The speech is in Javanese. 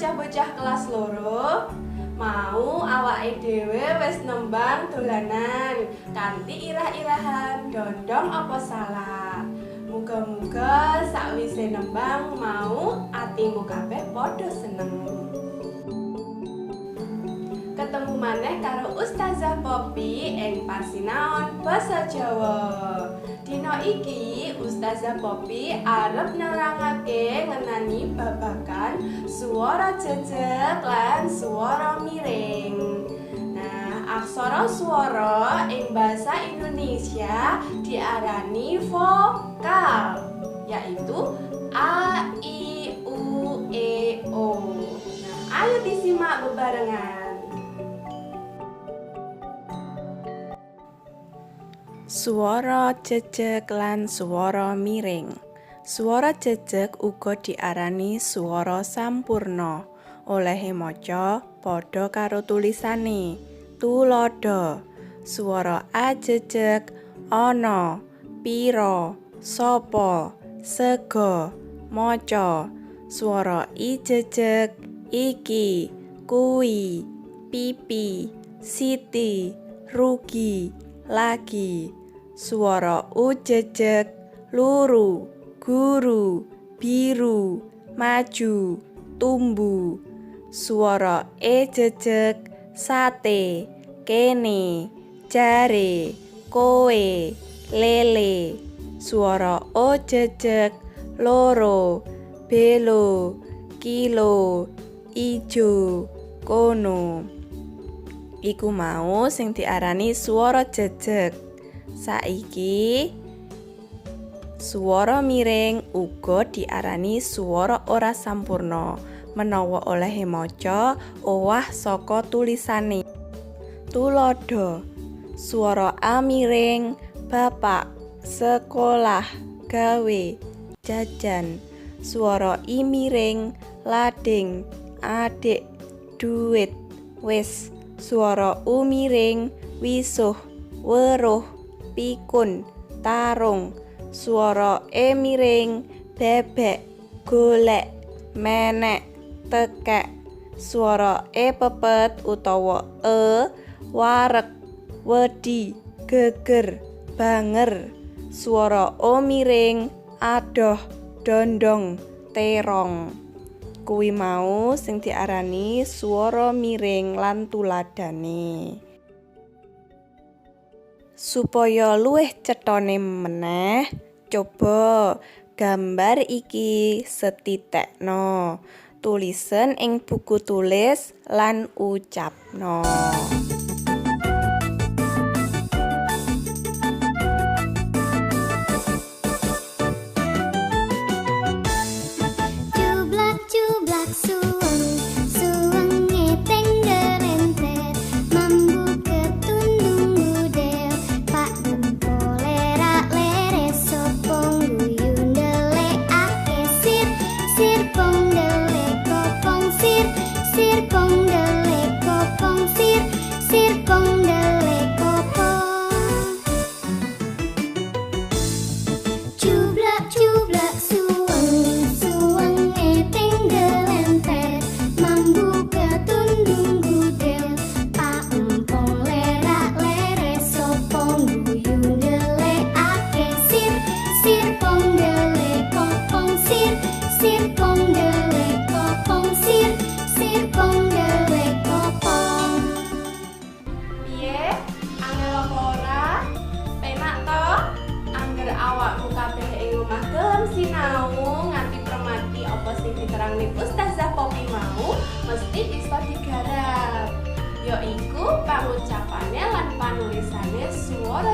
bocah-bocah kelas loro, mau awake dhewe wis nembang dolanan kanthi irah-irahan dondong apa salah. Muga-muga sakwise nembang mau atimu kabeh padha seneng. Ketemu maneh karo Ustazah Poppy ing pasinaon basa Jawa. Dina iki Ustazah Poppy arep nerangake ngenani babagan swara jejeg lan swara miring. Nah, aksara swara ing basa Indonesia diarani vokal, yaitu A, I, U, E, O. Nah, ayo disimak bebarengan. Swara jejeg lan swara miring. Swara jejeg uga diarani swara sampurna. Olehe maca padha karo tulisane. Tuladha. Swara A jejeg ana, pira, sapa, sega, maca. Swara I jejeg iki, kuwi, pipi, siti, rugi, lagi. Swara U jejeg luru, guru, biru, maju, tumbu. Swara E jejeg sate, kene, jare, kowe, lele. Swara O jejeg loro, belo, kilo, ijo, kono. Iku mau sing diarani swara jejeg. Saiki swara miring uga diarani swara ora sampurna menawa olehe maca owah saka tulisane. Tuladha. Swara A miring bapak, sekolah, gawe, jajan. Swara I miring lading, adik, duit, wis. Swara U miring wisuh, weruh, pikun, tarung. Swara E miring bebek, golek, menek, tekek. Swara E pepet utawa wareg, wedi, geger, banger. Swara O miring adoh, dondong, terong. Kuwi mau sing diarani swara miring lan tuladhane. Supaya luwih cethone meneh, coba gambar iki setitekno, tulisen ing buku tulis lan ucapno. Sinau nganti permati apa sing diterangni Ustazah Poppy mau mesti bisa digarap, yaiku pangucapannya lan panulisannya swara